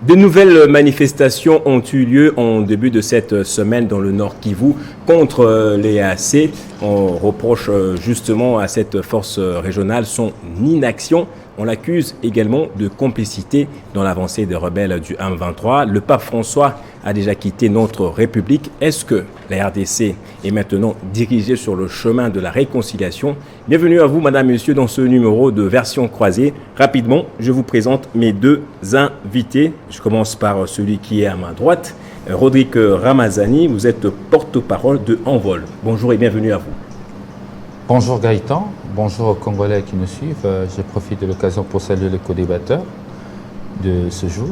De nouvelles manifestations ont eu lieu en début de cette semaine dans le Nord Kivu contre les EAC. On reproche justement à cette force régionale son inaction. On l'accuse également de complicité dans l'avancée des rebelles du M23. Le pape François a déjà quitté notre République. Est-ce que la RDC est maintenant dirigée sur le chemin de la réconciliation? Bienvenue à vous, madame, monsieur, dans ce numéro de Version croisée. Rapidement, je vous présente mes deux invités. Je commence par celui qui est à ma droite, Rodrigue Ramazani. Vous êtes porte-parole de Envol. Bonjour et bienvenue à vous. Bonjour Gaëtan, bonjour aux Congolais qui nous suivent. Je profite de l'occasion pour saluer les co-débatteurs de ce jour,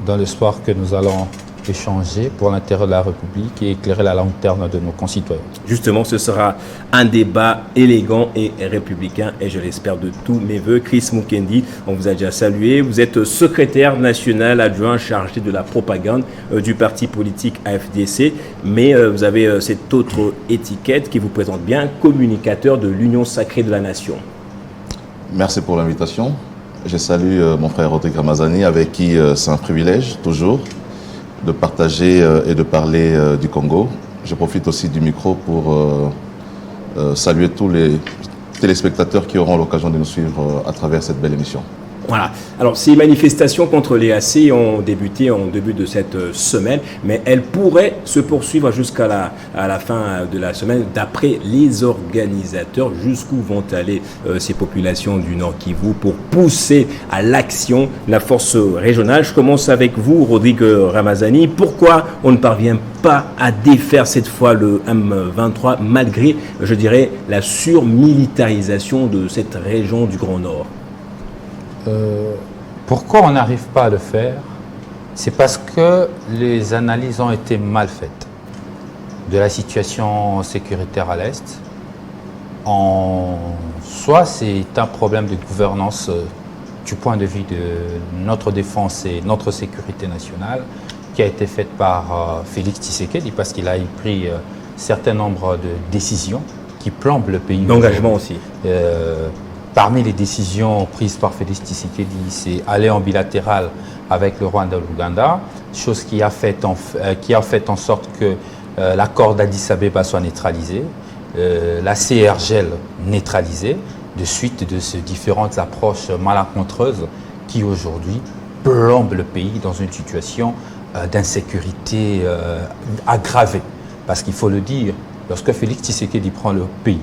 dans l'espoir que nous allons échanger pour l'intérêt de la République et éclairer la lanterne de nos concitoyens. Justement, ce sera un débat élégant et républicain et je l'espère de tous mes voeux. Chris Mukendi, on vous a déjà salué. Vous êtes secrétaire national adjoint chargé de la propagande du parti politique AFDC, mais vous avez cette autre étiquette qui vous présente bien, communicateur de l'Union sacrée de la nation. Merci pour l'invitation. Je salue mon frère Rodrigue Ramazani, avec qui c'est un privilège toujours de partager et de parler du Congo. Je profite aussi du micro pour saluer tous les téléspectateurs qui auront l'occasion de nous suivre à travers cette belle émission. Voilà. Alors, ces manifestations contre les EAC ont débuté en début de cette semaine, mais elles pourraient se poursuivre jusqu'à la fin de la semaine. D'après les organisateurs, jusqu'où vont aller ces populations du Nord Kivu pour pousser à l'action la force régionale? Je commence avec vous, Rodrigue Ramazani. Pourquoi on ne parvient pas à défaire cette fois le M23 malgré, je dirais, la surmilitarisation de cette région du Grand Nord? Pourquoi on n'arrive pas à le faire? C'est parce que les analyses ont été mal faites de la situation sécuritaire à l'Est. Soit c'est un problème de gouvernance du point de vue de notre défense et notre sécurité nationale qui a été faite par Félix Tshisekedi parce qu'il a pris un certain nombre de décisions qui plombent le pays. D'engagement aussi. Parmi les décisions prises par Félix Tshisekedi, c'est aller en bilatéral avec le Rwanda et l'Ouganda, chose qui a fait en sorte que l'accord d'Addis Abeba soit neutralisé, la CRGL neutralisée, de suite de ces différentes approches malencontreuses qui aujourd'hui plombent le pays dans une situation d'insécurité aggravée. Parce qu'il faut le dire, lorsque Félix Tshisekedi prend le pays,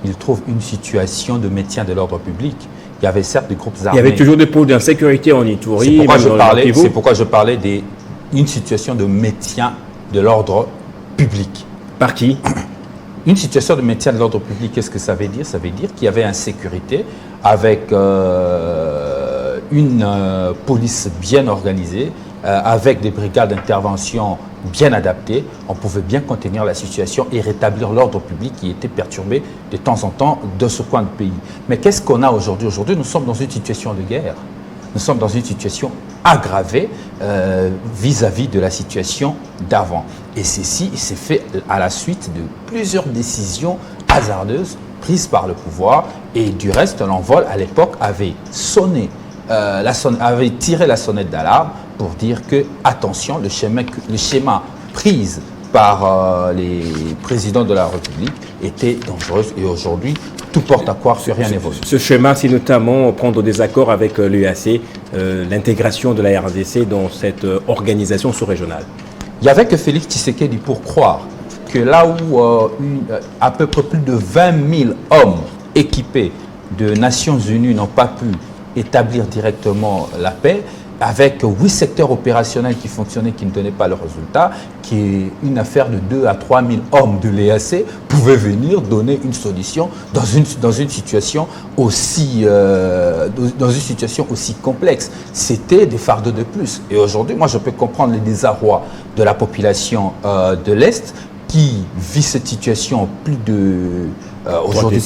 il trouve une situation de maintien de l'ordre public. Il y avait certes des groupes armés. Il y avait toujours des pôles d'insécurité en Ituri. C'est pourquoi je parlais d'une situation de maintien de l'ordre public. Par qui? Une situation de maintien de l'ordre public, qu'est-ce que ça veut dire? Ça veut dire qu'il y avait insécurité avec une police bien organisée, avec des brigades d'intervention bien adaptées. On pouvait bien contenir la situation et rétablir l'ordre public qui était perturbé de temps en temps de ce coin de pays. Mais qu'est-ce qu'on a aujourd'hui? Aujourd'hui, nous sommes dans une situation de guerre. Nous sommes dans une situation aggravée vis-à-vis de la situation d'avant. Et ceci s'est fait à la suite de plusieurs décisions hasardeuses prises par le pouvoir. Et du reste, l'Envol, à l'époque, avait avait tiré la sonnette d'alarme pour dire que, attention, le schéma pris par les présidents de la République était dangereux. Et aujourd'hui, tout porte à croire que rien n'évolue. Ce schéma, c'est notamment prendre des accords avec l'UAC, l'intégration de la RDC dans cette organisation sous-régionale. Il n'y avait que Félix Tshisekedi pour croire que là où à peu près plus de 20 000 hommes équipés de Nations Unies n'ont pas pu établir directement la paix, avec 8 secteurs opérationnels qui fonctionnaient, qui ne donnaient pas le résultat, qui est une affaire de 2 à 3 000 hommes de l'EAC, pouvaient venir donner une solution dans une situation aussi complexe. C'était des fardeaux de plus. Et aujourd'hui, moi, je peux comprendre les désarrois de la population de l'Est qui vit cette situation aujourd'hui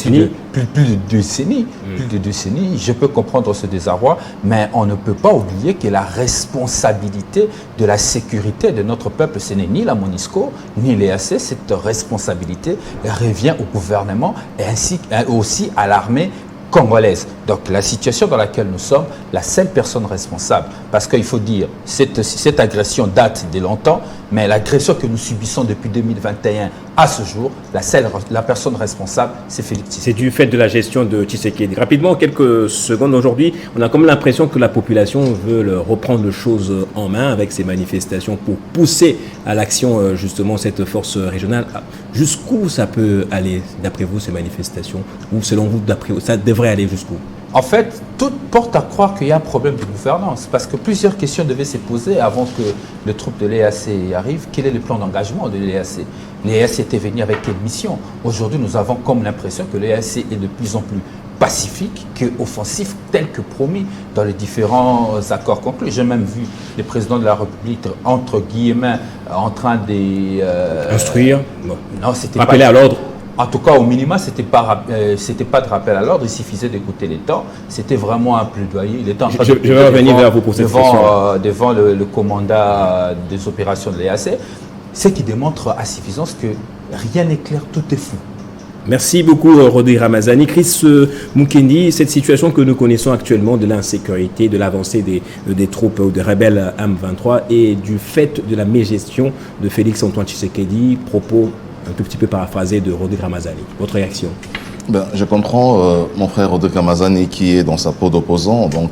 plus de décennies. Plus de décennies. Je peux comprendre ce désarroi, mais on ne peut pas oublier que la responsabilité de la sécurité de notre peuple, ce n'est ni la MONUSCO, ni l'EAC. Cette responsabilité revient au gouvernement et ainsi aussi à l'armée congolaise. Donc la situation dans laquelle nous sommes, la seule personne responsable, parce qu'il faut dire, cette agression date de longtemps, mais l'agression que nous subissons depuis 2021 à ce jour, la personne responsable, c'est Félix Tshisekedi. C'est du fait de la gestion de Tshisekedi. Rapidement, quelques secondes aujourd'hui, on a comme l'impression que la population veut reprendre les choses en main avec ces manifestations pour pousser à l'action justement cette force régionale. Jusqu'où ça peut aller, d'après vous, ces manifestations? Ou selon vous, d'après vous, ça devrait aller jusqu'où? En fait, tout porte à croire qu'il y a un problème de gouvernance, parce que plusieurs questions devaient se poser avant que le troupe de l'EAC arrive. Quel est le plan d'engagement de l'EAC? L'EAC était venu avec quelle mission? Aujourd'hui, nous avons comme l'impression que l'EAC est de plus en plus pacifique qu'offensif, tel que promis dans les différents accords conclus. J'ai même vu le président de la République, entre guillemets, en train de... Instruire? Non, c'était rappeler pas... à l'ordre? En tout cas, au minimum, ce n'était pas de rappel à l'ordre, il suffisait d'écouter l'État. C'était vraiment un plaidoyer. Il était en train je vais revenir vers vous pour cette question. Devant le commandant des opérations de l'EAC, ce qui démontre à suffisance que rien n'est clair, tout est flou. Merci beaucoup, Rodrigue Ramazani. Chris Mukendi, cette situation que nous connaissons actuellement de l'insécurité, de l'avancée des troupes ou des rebelles M23 et du fait de la mégestion de Félix Antoine Tshisekedi, propos un tout petit peu paraphrasé de Rodrigue Ramazani. Votre réaction? Je comprends mon frère Rodrigue Ramazani qui est dans sa peau d'opposant, donc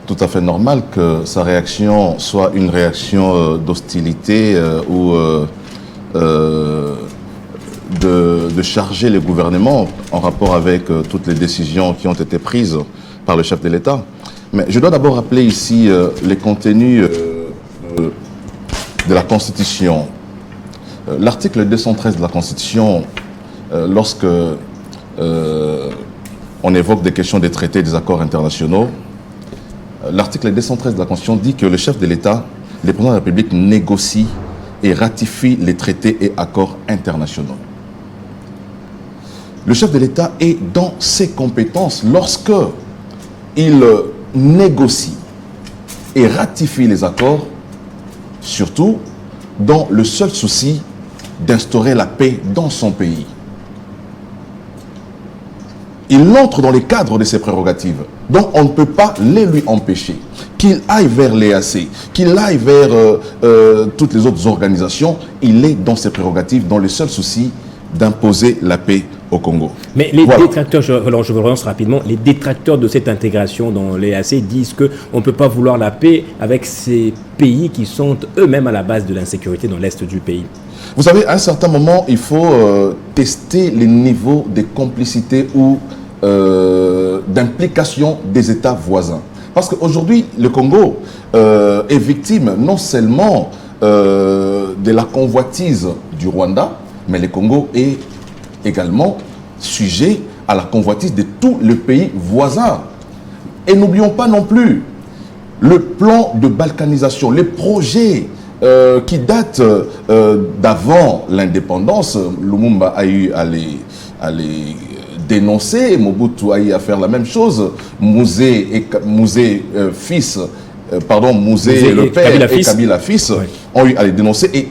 tout à fait normal que sa réaction soit une réaction d'hostilité ou de charger le gouvernement en rapport avec toutes les décisions qui ont été prises par le chef de l'État. Mais je dois d'abord rappeler ici les contenus de la Constitution. L'article 213 de la Constitution, lorsque on évoque des questions des traités et des accords internationaux, l'article 213 de la Constitution dit que le chef de l'État, le président de la République, négocie et ratifie les traités et accords internationaux. Le chef de l'État est dans ses compétences lorsque il négocie et ratifie les accords, surtout dans le seul souci d'instaurer la paix dans son pays. Il entre dans les cadres de ses prérogatives. Donc on ne peut pas les lui empêcher. Qu'il aille vers l'EAC, qu'il aille vers toutes les autres organisations, il est dans ses prérogatives, dans le seul souci d'imposer la paix au Congo. Mais les détracteurs, je relance rapidement, les détracteurs de cette intégration dans l'EAC disent qu'on ne peut pas vouloir la paix avec ces pays qui sont eux-mêmes à la base de l'insécurité dans l'est du pays. Vous savez, à un certain moment, il faut tester les niveaux de complicité ou d'implication des États voisins. Parce qu'aujourd'hui, le Congo est victime non seulement de la convoitise du Rwanda, mais le Congo est également sujet à la convoitise de tous les pays voisins. Et n'oublions pas non plus le plan de balkanisation, les projets qui datent d'avant l'indépendance. Lumumba a eu à les dénoncer, Mobutu a eu à faire la même chose, Mouzé le père et Kabila fils ont eu à les dénoncer. Et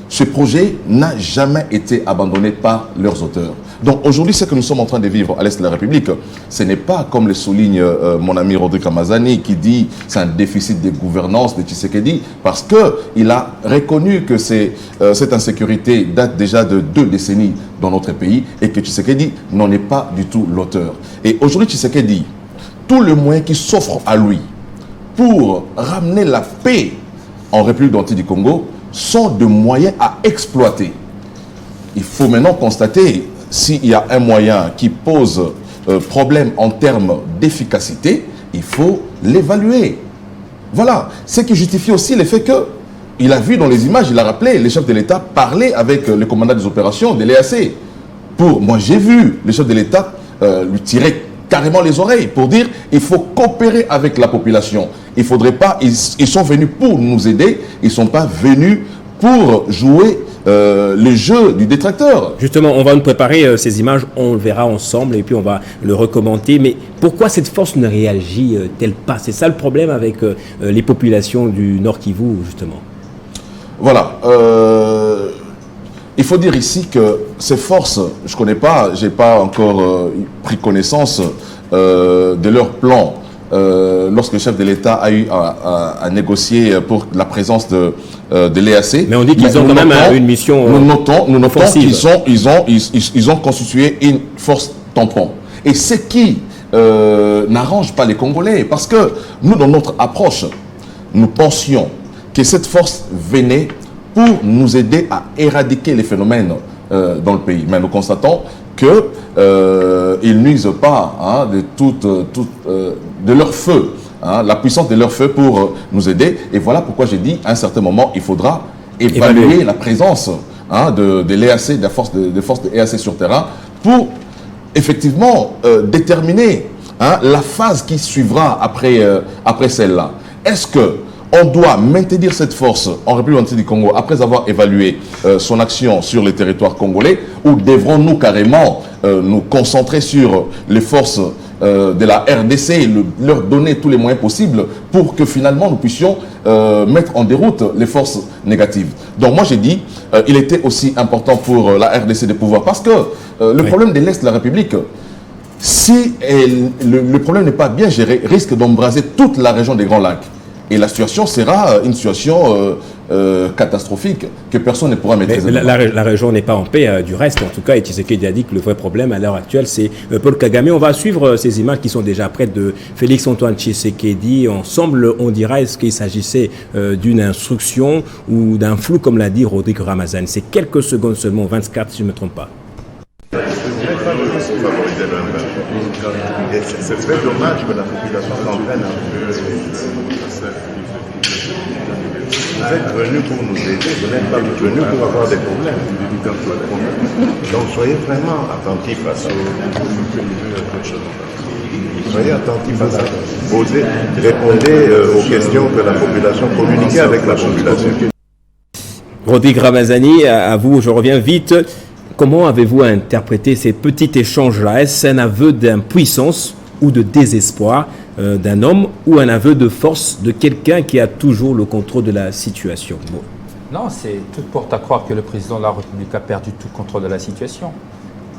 ce projet n'a jamais été abandonné par leurs auteurs. Donc aujourd'hui, ce que nous sommes en train de vivre à l'Est de la République, ce n'est pas comme le souligne mon ami Rodrigue Ramazani qui dit c'est un déficit de gouvernance de Tshisekedi, parce qu'il a reconnu que cette insécurité date déjà de 2 décennies dans notre pays et que Tshisekedi n'en est pas du tout l'auteur. Et aujourd'hui, Tshisekedi, tous les moyens qui s'offrent à lui pour ramener la paix en République démocratique du Congo sont de moyens à exploiter. Il faut maintenant constater s'il y a un moyen qui pose problème en termes d'efficacité, il faut l'évaluer. Voilà. Ce qui justifie aussi le fait qu'il a vu dans les images, il a rappelé, les chefs de l'État parler avec le commandant des opérations de l'EAC. Moi, j'ai vu les chefs de l'État lui tirer carrément les oreilles pour dire il faut coopérer avec la population. Il faudrait pas, ils sont venus pour nous aider, ils ne sont pas venus pour jouer le jeu du détracteur. Justement, on va nous préparer ces images, on le verra ensemble et puis on va le recommenter. Mais pourquoi cette force ne réagit-elle pas? C'est ça le problème avec les populations du Nord Kivu, justement. Voilà. Il faut dire ici que ces forces, je ne connais pas, je n'ai pas encore pris connaissance de leur plan lorsque le chef de l'État a eu à négocier pour la présence de l'EAC. Mais on dit qu'ils ont quand même une mission Nous notons qu'ils ont constitué une force tampon. Et ce qui n'arrange pas les Congolais, parce que nous, dans notre approche, nous pensions que cette force venait pour nous aider à éradiquer les phénomènes dans le pays. Mais nous constatons qu'ils nuisent pas de leur feu, la puissance de leur feu pour nous aider. Et voilà pourquoi j'ai dit, à un certain moment, il faudra évaluer la présence de l'EAC, des forces de EAC sur terrain, pour effectivement déterminer la phase qui suivra après celle-là. Est-ce qu'on doit maintenir cette force en République démocratique du Congo après avoir évalué son action sur les territoires congolais, ou devrons-nous carrément nous concentrer sur les forces de la RDC, leur donner tous les moyens possibles pour que finalement nous puissions mettre en déroute les forces négatives? Donc moi j'ai dit, il était aussi important pour la RDC de pouvoir, parce que le problème de l'Est de la République, si le problème n'est pas bien géré, risque d'embraser toute la région des Grands Lacs. Et la situation sera une situation catastrophique que personne ne pourra maîtriser. La région n'est pas en paix du reste, en tout cas, et Tshisekedi a dit que le vrai problème à l'heure actuelle, c'est Paul Kagame. On va suivre ces images qui sont déjà prêtes de Félix-Antoine Tshisekedi. Ensemble, on dira, est-ce qu'il s'agissait d'une instruction ou d'un flou, comme l'a dit Rodrigue Ramazani. C'est quelques secondes seulement, 24 si je ne me trompe pas. C'est très dommage que la population s'entraîne un peu. Vous êtes venus pour nous aider, vous n'êtes pas venus pour avoir des problèmes. Donc soyez vraiment attentifs à ça. Soyez attentifs à ça. Posez, répondez aux questions que la population, communiquez avec la population. Rodrigue Ramazani, à vous, je reviens vite. Comment avez-vous interprété ces petits échanges-là? Est-ce un aveu d'impuissance ou de désespoir d'un homme, ou un aveu de force de quelqu'un qui a toujours le contrôle de la situation? Bon. Non, c'est tout porte à croire que le président de la République a perdu tout contrôle de la situation.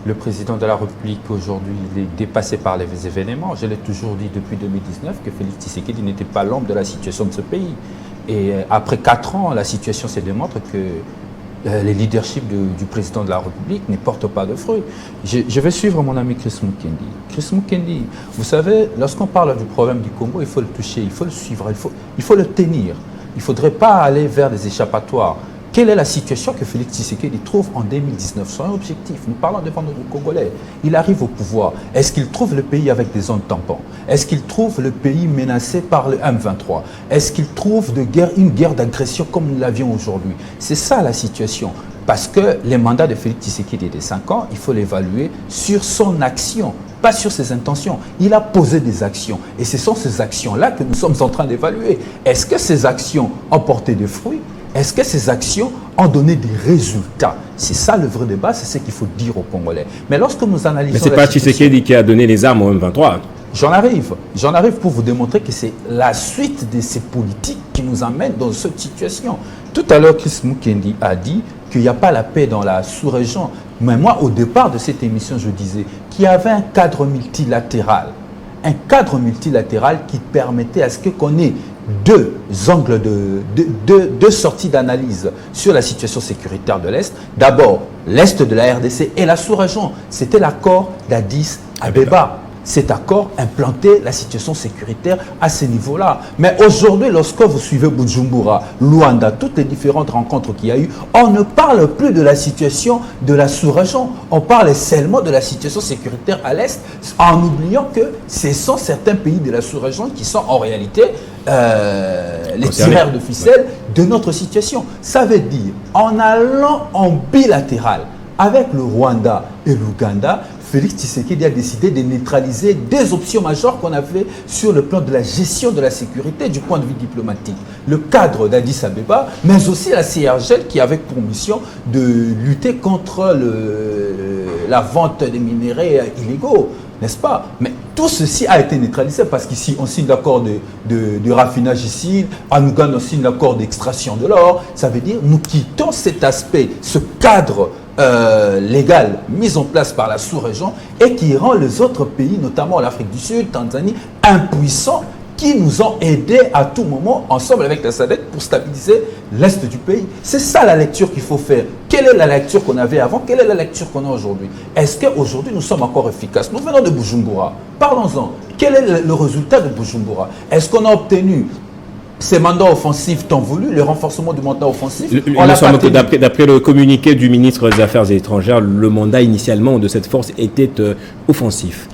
Le président de la République aujourd'hui, il est dépassé par les événements. Je l'ai toujours dit depuis 2019 que Félix Tshisekedi n'était pas l'homme de la situation de ce pays. Et après 4 ans, la situation se démontre que les leaderships du président de la République ne portent pas de fruits. Je vais suivre mon ami Chris Mukendi. Chris Mukendi, vous savez, lorsqu'on parle du problème du Congo, il faut le toucher, il faut le suivre, il faut le tenir. Il ne faudrait pas aller vers des échappatoires. Quelle est la situation que Félix Tshisekedi trouve en 2019? Son objectif, nous parlons devant nos Congolais. Il arrive au pouvoir. Est-ce qu'il trouve le pays avec des zones tampons? Est-ce qu'il trouve le pays menacé par le M23? Est-ce qu'il trouve une guerre d'agression comme nous l'avions aujourd'hui? C'est ça la situation. Parce que les mandats de Félix Tshisekedi est de 5 ans, il faut l'évaluer sur son action, pas sur ses intentions. Il a posé des actions. Et ce sont ces actions-là que nous sommes en train d'évaluer. Est-ce que ces actions ont porté des fruits? Est-ce que ces actions ont donné des résultats? C'est ça le vrai débat, c'est ce qu'il faut dire aux Congolais. Mais lorsque nous analysons... Mais ce n'est pas Tshisekedi qui a donné les armes au M23. J'en arrive pour vous démontrer que c'est la suite de ces politiques qui nous amène dans cette situation. Tout à l'heure, Chris Mukendi a dit qu'il n'y a pas la paix dans la sous-région. Mais moi, au départ de cette émission, je disais qu'il y avait un cadre multilatéral. Un cadre multilatéral qui permettait à ce qu'on ait deux angles, deux sorties d'analyse sur la situation sécuritaire de l'Est. D'abord, l'Est de la RDC et la sous-région. C'était l'accord d'Addis Abeba. Cet accord implantait la situation sécuritaire à ce niveau-là. Mais aujourd'hui, lorsque vous suivez Bujumbura, Luanda, toutes les différentes rencontres qu'il y a eu, on ne parle plus de la situation de la sous-région. On parle seulement de la situation sécuritaire à l'Est, en oubliant que ce sont certains pays de la sous-région qui sont en réalité les tireurs de ficelle de notre situation. Ça veut dire, en allant en bilatéral avec le Rwanda et l'Ouganda, Félix Tshisekedi a décidé de neutraliser des options majeures qu'on avait sur le plan de la gestion de la sécurité du point de vue diplomatique. Le cadre d'Addis Abeba, mais aussi la CIRGL qui avait pour mission de lutter contre la vente des minéraux illégaux, n'est-ce pas? Mais tout ceci a été neutralisé parce qu'ici, on signe l'accord de raffinage ici, en Ouganda, on signe l'accord d'extraction de l'or. Ça veut dire nous quittons cet aspect, ce cadre légale mise en place par la sous-région et qui rend les autres pays, notamment l'Afrique du Sud, Tanzanie, impuissants, qui nous ont aidés à tout moment, ensemble avec la SADC, pour stabiliser l'Est du pays. C'est ça la lecture qu'il faut faire. Quelle est la lecture qu'on avait avant? Quelle est la lecture qu'on a aujourd'hui? Est-ce qu'aujourd'hui, nous sommes encore efficaces? Nous venons de Bujumbura. Parlons-en. Quel est le résultat de Bujumbura? Est-ce qu'on a obtenu ces mandats offensifs tant voulus, le renforcement du mandat offensif? D'après le communiqué du ministre des Affaires étrangères, le mandat initialement de cette force était offensif.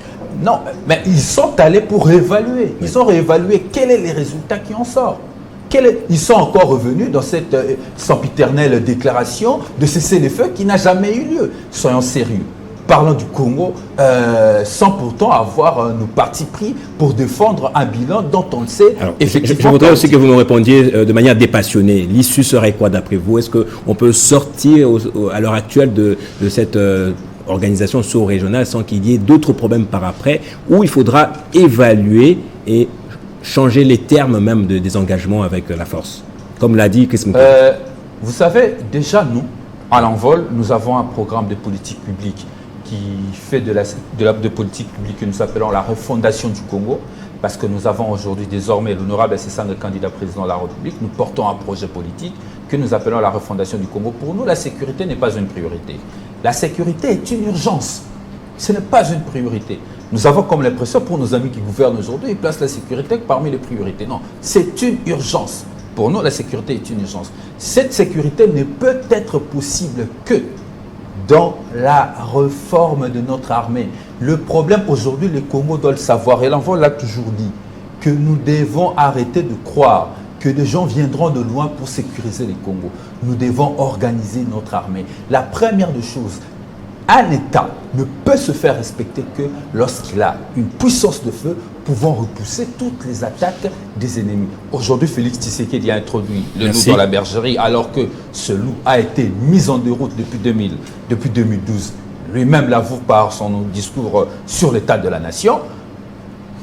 Non, mais ils sont allés pour réévaluer. Ils ont réévalué quels sont les résultats qui en sortent. Ils sont encore revenus dans cette sempiternelle déclaration de cesser les feux qui n'a jamais eu lieu. Soyons sérieux. Parlons du Congo sans pourtant avoir nos partis pris pour défendre un bilan dont on le sait. Alors, effectivement. Je voudrais aussi que vous me répondiez de manière dépassionnée. L'issue serait quoi d'après vous? Est-ce qu'on peut sortir à l'heure actuelle de cette organisation sous-régionale sans qu'il y ait d'autres problèmes par après, où il faudra évaluer et changer les termes même des engagements avec la force, comme l'a dit Chris Mukende? Vous savez, déjà nous, à l'envol, nous avons un programme de politique publique qui fait de politique publique que nous appelons la refondation du Congo, parce que nous avons aujourd'hui désormais l'honorable Sesanga, candidat président de la République. Nous portons un projet politique que nous appelons la refondation du Congo. Pour nous, la sécurité n'est pas une priorité. La sécurité est une urgence. Ce n'est pas une priorité. Nous avons comme l'impression, pour nos amis qui gouvernent aujourd'hui, ils placent la sécurité parmi les priorités. Non, c'est une urgence. Pour nous, la sécurité est une urgence. Cette sécurité ne peut être possible que dans la réforme de notre armée. Le problème aujourd'hui, le Congo doit le savoir, et l'envoi l'a toujours dit, que nous devons arrêter de croire que des gens viendront de loin pour sécuriser les Congos. Nous devons organiser notre armée. La première des choses, un État ne peut se faire respecter que lorsqu'il a une puissance de feu pouvant repousser toutes les attaques des ennemis. Aujourd'hui, Félix Tshisekedi a introduit le loup dans la bergerie, alors que ce loup a été mis en déroute depuis 2012. Lui-même l'avoue par son discours sur l'état de la nation.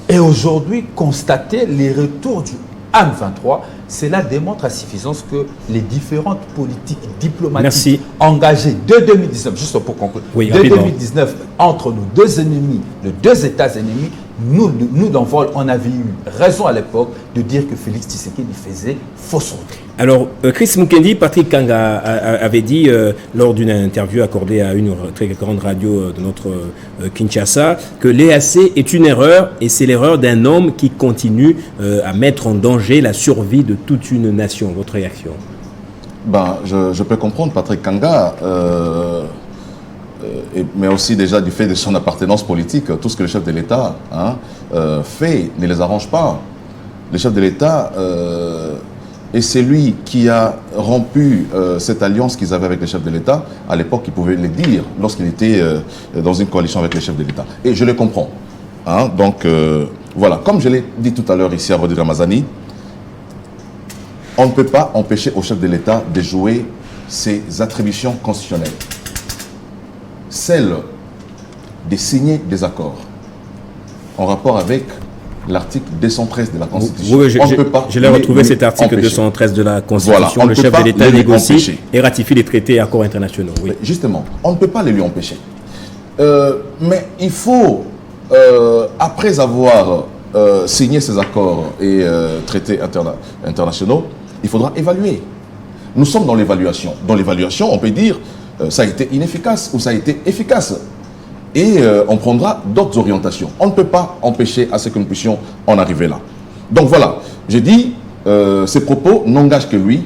Et aujourd'hui, constater les retours du M23, cela démontre à suffisance que les différentes politiques diplomatiques engagées de 2019, juste pour conclure, de 2019 entre nos deux ennemis, les deux États ennemis, nous d'envol, on avait eu raison à l'époque de dire que Félix Tshisekedi faisait fausse route. Alors, Chris Mukende, Patrick Kanga avait dit lors d'une interview accordée à une très grande radio de notre Kinshasa que l'EAC est une erreur, et c'est l'erreur d'un homme qui continue à mettre en danger la survie de toute une nation. Votre réaction? Je peux comprendre Patrick Kanga, mais aussi déjà du fait de son appartenance politique. Tout ce que le chef de l'État fait ne les arrange pas. Le chef de l'État est celui qui a rompu cette alliance qu'ils avaient avec le chef de l'État. À l'époque, il pouvait le dire lorsqu'il était dans une coalition avec le chef de l'État. Et je le comprends. Donc, voilà. Comme je l'ai dit tout à l'heure ici à Rodrigue Ramazani, on ne peut pas empêcher au chef de l'État de jouer ses attributions constitutionnelles. Celle de signer des accords en rapport avec l'article 213 de la Constitution. Oui, je l'ai retrouvé cet article empêcher. 213 de la Constitution. Voilà, le chef de l'État négocie et ratifie les traités et accords internationaux. Oui. Justement, on ne peut pas les lui empêcher. Mais il faut, après avoir signé ces accords et traités internationaux, il faudra évaluer. Nous sommes dans l'évaluation. Dans l'évaluation, on peut dire ça a été inefficace ou ça a été efficace. Et on prendra d'autres orientations. On ne peut pas empêcher à ce que nous puissions en arriver là. Donc voilà, j'ai dit, ces propos n'engagent que lui,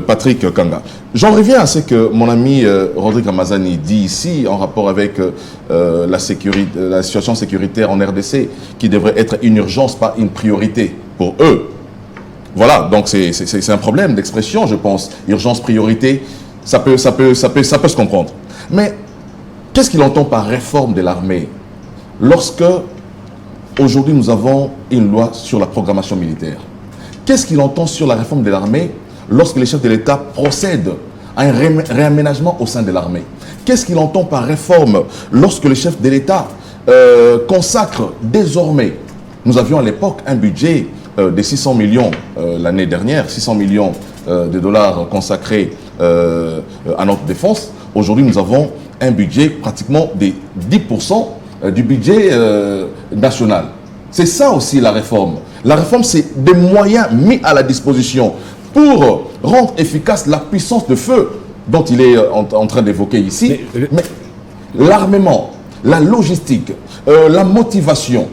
Patrick Kanga. J'en reviens à ce que mon ami Rodrigue Ramazani dit ici en rapport avec la situation sécuritaire en RDC, qui devrait être une urgence, pas une priorité pour eux. Voilà, donc c'est un problème d'expression, je pense. Urgence, priorité, ça peut se comprendre. Mais qu'est-ce qu'il entend par réforme de l'armée? Lorsque, aujourd'hui, nous avons une loi sur la programmation militaire. Qu'est-ce qu'il entend sur la réforme de l'armée lorsque les chefs de l'État procèdent à un réaménagement au sein de l'armée? Qu'est-ce qu'il entend par réforme lorsque les chefs de l'État consacrent désormais, nous avions à l'époque un budget de 600 millions l'année dernière, 600 millions de dollars consacrés à notre défense. Aujourd'hui, nous avons un budget pratiquement des 10% du budget national. C'est ça aussi la réforme. La réforme, c'est des moyens mis à la disposition pour rendre efficace la puissance de feu dont il est en train d'évoquer ici. Mais l'armement, la logistique, la motivation,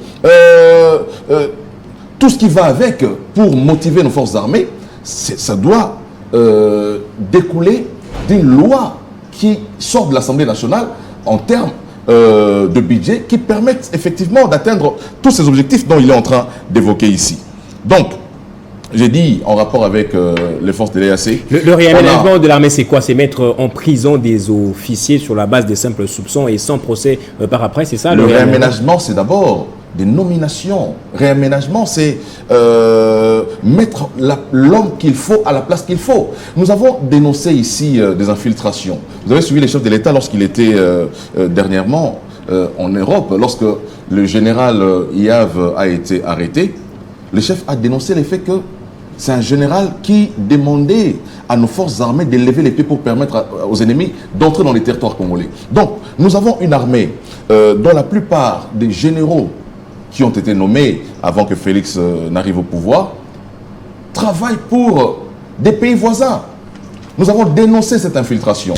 tout ce qui va avec pour motiver nos forces armées, ça doit découler d'une loi qui sort de l'Assemblée nationale en termes de budget qui permettent effectivement d'atteindre tous ces objectifs dont il est en train d'évoquer ici. Donc, j'ai dit en rapport avec les forces de l'EAC. Le réaménagement de l'armée, c'est quoi? C'est mettre en prison des officiers sur la base des simples soupçons et sans procès par après, c'est ça? Le réaménagement, c'est d'abord des nominations. Réaménagement, c'est mettre l'homme qu'il faut à la place qu'il faut. Nous avons dénoncé ici des infiltrations. Vous avez suivi les chefs de l'État lorsqu'il était dernièrement en Europe, lorsque le général Iav a été arrêté. Le chef a dénoncé le fait que c'est un général qui demandait à nos forces armées de lever les pieds pour permettre aux ennemis d'entrer dans les territoires congolais. Donc, nous avons une armée dont la plupart des généraux qui ont été nommés avant que Félix n'arrive au pouvoir travaillent pour des pays voisins. Nous avons dénoncé cette infiltration.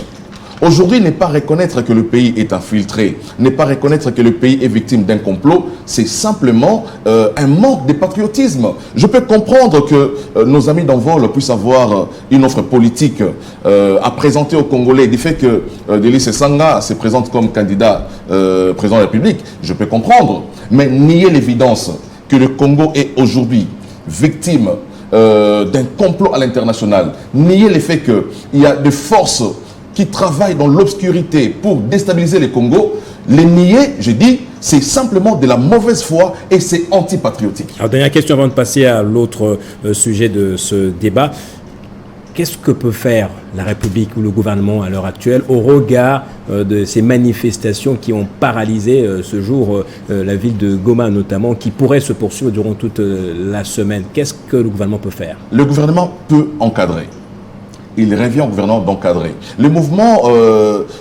Aujourd'hui, ne pas reconnaître que le pays est infiltré, ne pas reconnaître que le pays est victime d'un complot, c'est simplement un manque de patriotisme. Je peux comprendre que nos amis d'Envol puissent avoir une offre politique à présenter aux Congolais du fait que Délice Sanga se présente comme candidat président de la République. Je peux comprendre, mais nier l'évidence que le Congo est aujourd'hui victime d'un complot à l'international, nier le fait qu'il y a des forces qui travaillent dans l'obscurité pour déstabiliser les Congos, les nier, je dis, c'est simplement de la mauvaise foi et c'est antipatriotique. Alors, dernière question avant de passer à l'autre sujet de ce débat. Qu'est-ce que peut faire la République ou le gouvernement à l'heure actuelle au regard de ces manifestations qui ont paralysé ce jour la ville de Goma notamment, qui pourraient se poursuivre durant toute la semaine? Qu'est-ce que le gouvernement peut faire? Le gouvernement peut encadrer. Il revient au gouvernement d'encadrer. Le mouvement,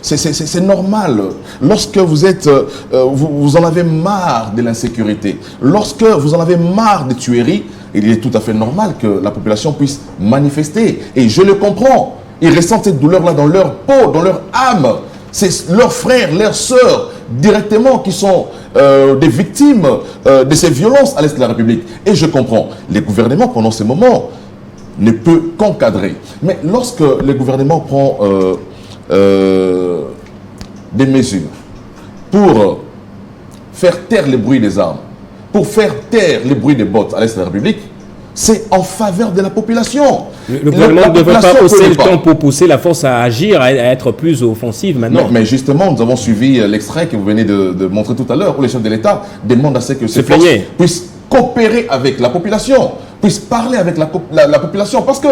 c'est normal. Lorsque vous êtes, vous en avez marre de l'insécurité, lorsque vous en avez marre des tueries, il est tout à fait normal que la population puisse manifester. Et je le comprends. Ils ressentent cette douleur-là dans leur peau, dans leur âme. C'est leurs frères, leurs sœurs, directement, qui sont des victimes de ces violences à l'est de la République. Et je comprends. Les gouvernements, pendant ces moments, ne peut qu'encadrer. Mais lorsque le gouvernement prend des mesures pour faire taire les bruits des armes, pour faire taire les bruits des bottes à l'est de la République, c'est en faveur de la population. Le gouvernement ne devrait pas hausser le temps pour pousser la force à agir, à être plus offensive maintenant. Non, mais justement, nous avons suivi l'extrait que vous venez de montrer tout à l'heure, où les chefs de l'État demandent à ce que ces forces puissent coopérer avec la population, puissent parler avec la population, parce que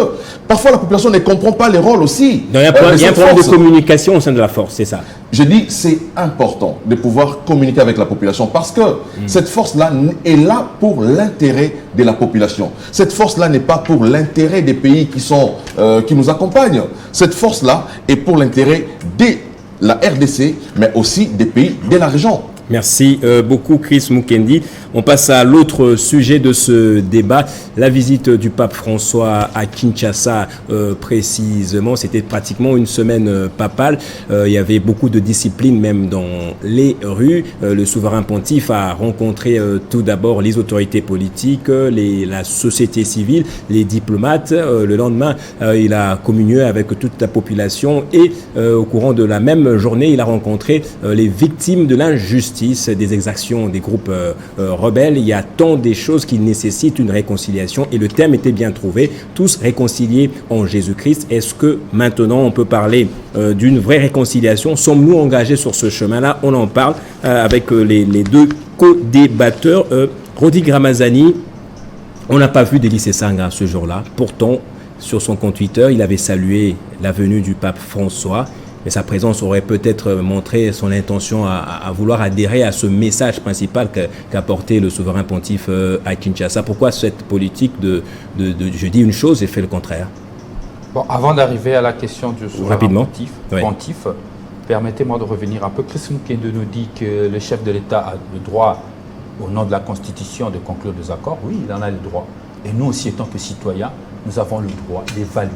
parfois la population ne comprend pas les rôles aussi. Il y a un problème de communication au sein de la force, c'est ça? Je dis c'est important de pouvoir communiquer avec la population parce que cette force-là est là pour l'intérêt de la population. Cette force-là n'est pas pour l'intérêt des pays qui nous accompagnent. Cette force-là est pour l'intérêt de la RDC, mais aussi des pays de la région. Merci beaucoup Chris Mukendi. On passe à l'autre sujet de ce débat, la visite du pape François à Kinshasa précisément. C'était pratiquement une semaine papale. Il y avait beaucoup de discipline même dans les rues. Le souverain pontife a rencontré tout d'abord les autorités politiques, la société civile, les diplomates. Le lendemain, il a communié avec toute la population et au courant de la même journée, il a rencontré les victimes de l'injustice, des exactions des groupes rebelles. Il y a tant des choses qui nécessitent une réconciliation et le terme était bien trouvé, tous réconciliés en Jésus-Christ. Est-ce que maintenant on peut parler d'une vraie réconciliation? Sommes-nous engagés sur ce chemin-là? On en parle avec les deux co-débatteurs. Rodi Ramazani, on n'a pas vu Délice Sanga ce jour-là. Pourtant, sur son compte Twitter, il avait salué la venue du pape François. Mais sa présence aurait peut-être montré son intention à vouloir adhérer à ce message principal qu'a porté le souverain pontife à Kinshasa. Pourquoi cette politique de je dis une chose et fais le contraire? Bon, avant d'arriver à la question du souverain pontife, Permettez-moi de revenir un peu. Chris Mukende nous dit que le chef de l'État a le droit, au nom de la Constitution, de conclure des accords. Oui, il en a le droit. Et nous aussi, étant que citoyens, nous avons le droit d'évaluer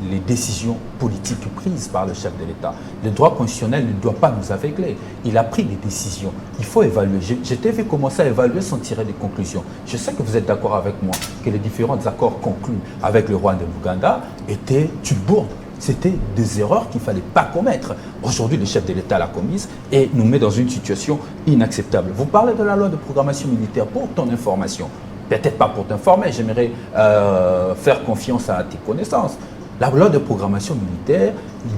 les décisions politiques prises par le chef de l'État. Le droit constitutionnel ne doit pas nous aveugler. Il a pris des décisions. Il faut évaluer. Je t'ai vu commencer à évaluer sans tirer des conclusions. Je sais que vous êtes d'accord avec moi que les différents accords conclus avec le roi de l'Ouganda étaient une bourde. C'était des erreurs qu'il ne fallait pas commettre. Aujourd'hui, le chef de l'État l'a commise et nous met dans une situation inacceptable. Vous parlez de la loi de programmation militaire pour ton information. Peut-être pas pour t'informer, j'aimerais faire confiance à tes connaissances. La loi de programmation militaire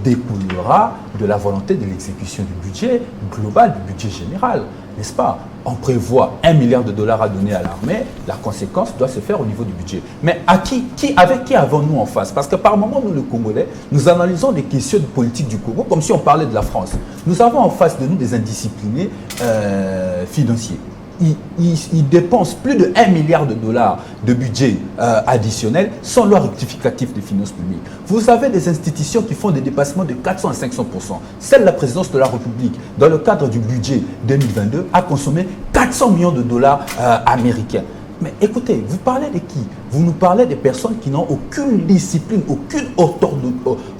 découlera de la volonté de l'exécution du budget global, du budget général, n'est-ce pas? On prévoit $1 milliard à donner à l'armée, la conséquence doit se faire au niveau du budget. Mais avec qui avons-nous en face? Parce que par moment, nous, le Congolais, nous analysons les questions de politique du Congo comme si on parlait de la France. Nous avons en face de nous des indisciplinés financiers. Ils dépensent plus de $1 milliard de budget additionnel sans loi rectificative des finances publiques. Vous avez des institutions qui font des dépassements de 400 à 500%. Celle de la présidence de la République, dans le cadre du budget 2022, a consommé $400 millions américains. Mais écoutez, vous parlez de qui? Vous nous parlez des personnes qui n'ont aucune discipline, aucune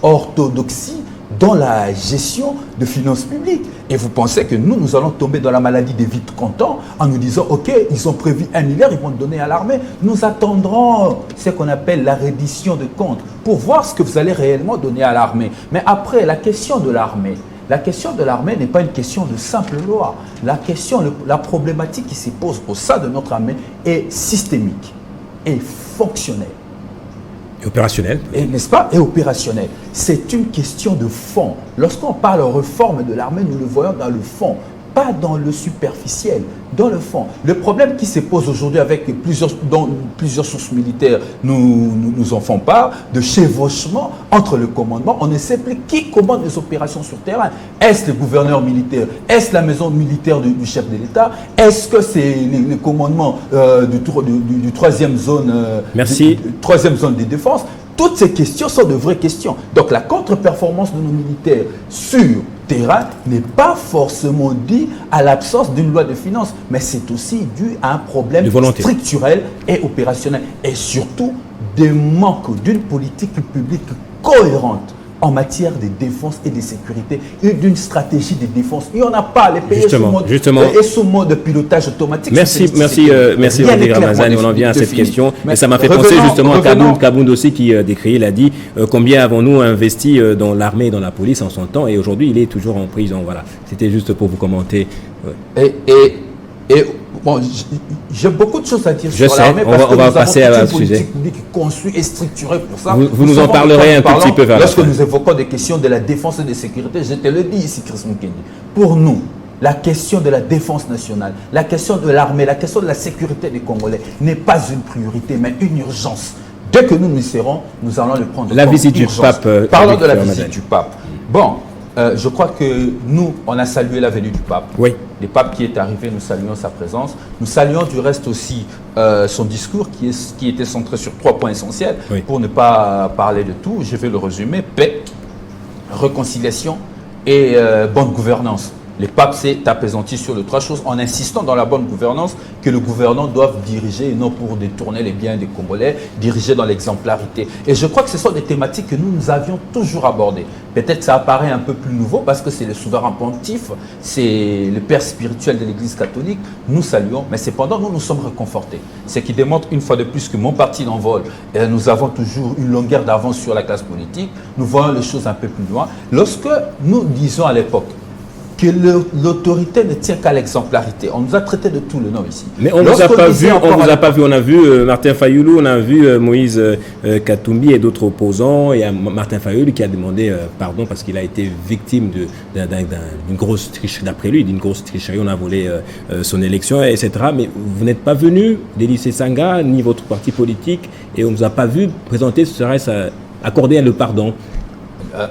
orthodoxie dans la gestion de finances publiques. Et vous pensez que nous allons tomber dans la maladie des vite contents en nous disant, OK, ils ont prévu $1 milliard, ils vont le donner à l'armée. Nous attendrons ce qu'on appelle la reddition de comptes pour voir ce que vous allez réellement donner à l'armée. Mais après, la question de l'armée n'est pas une question de simple loi. La problématique qui se pose au sein de notre armée est systémique et fonctionnelle. Opérationnel. N'est-ce pas? Et opérationnel. C'est une question de fond. Lorsqu'on parle réforme de l'armée, nous le voyons dans le fond, pas dans le superficiel, dans le fond. Le problème qui se pose aujourd'hui avec plusieurs sources militaires nous en font part, de chevauchement entre le commandement. On ne sait plus qui commande les opérations sur terrain. Est-ce le gouverneur militaire? Est-ce la maison militaire du chef de l'État? Est-ce que c'est le commandement du troisième zone, troisième zone de défense? Toutes ces questions sont de vraies questions. Donc la contre-performance de nos militaires sur terrain n'est pas forcément due à l'absence d'une loi de finances, mais c'est aussi dû à un problème structurel et opérationnel. Et surtout, des manques d'une politique publique cohérente en matière de défense et de sécurité et d'une stratégie de défense. Il n'y en a pas. Les pays sous mode de pilotage automatique. Merci Rodrigue Ramazani. On en vient à cette question. Et ça m'a fait penser justement à Kabound aussi qui décrit, il a dit combien avons-nous investi dans l'armée et dans la police en son temps et aujourd'hui il est toujours en prison. Voilà. C'était juste pour vous commenter. Bon, j'ai beaucoup de choses à dire sur l'armée parce que nous avons une politique publique construite et structurée pour ça. Vous nous en parlerez un tout petit peu vers lorsque nous évoquons des questions de la défense et de la sécurité, je te le dis ici, Chris Mukende. Pour nous, la question de la défense nationale, la question de l'armée, la question de la sécurité des Congolais n'est pas une priorité, mais une urgence. Dès que nous y serons, nous allons le prendre. La visite du pape. Parlons de la visite du pape. Bon. Je crois que nous, on a salué la venue du pape. Oui. Le pape qui est arrivé, nous saluons sa présence. Nous saluons du reste aussi son discours qui était centré sur 3 points essentiels. Oui. Pour ne pas parler de tout, je vais le résumer. Paix, réconciliation et bonne gouvernance. Le pape s'est apaisanti sur les 3 choses en insistant dans la bonne gouvernance que le gouvernant doit diriger et non pour détourner les biens des Congolais, diriger dans l'exemplarité. Et je crois que ce sont des thématiques que nous avions toujours abordées. Peut-être ça apparaît un peu plus nouveau parce que c'est le souverain pontife, c'est le père spirituel de l'Église catholique. Nous saluons, mais cependant nous sommes réconfortés. Ce qui démontre une fois de plus que mon parti d'envol, nous avons toujours une longueur d'avance sur la classe politique. Nous voyons les choses un peu plus loin. Lorsque nous disons à l'époque que l'autorité ne tient qu'à l'exemplarité. On nous a traité de tout le nom ici. Mais on ne vous a pas vu, on a vu Martin Fayoulou, on a vu Moïse Katumbi et d'autres opposants. Il y a Martin Fayoulou qui a demandé pardon parce qu'il a été victime d'une grosse tricherie, d'après lui, d'une grosse tricherie. On a volé son élection, etc. Mais vous n'êtes pas venu, Délice Sanga, ni votre parti politique, et on ne vous a pas vu présenter, serait-ce accorder le pardon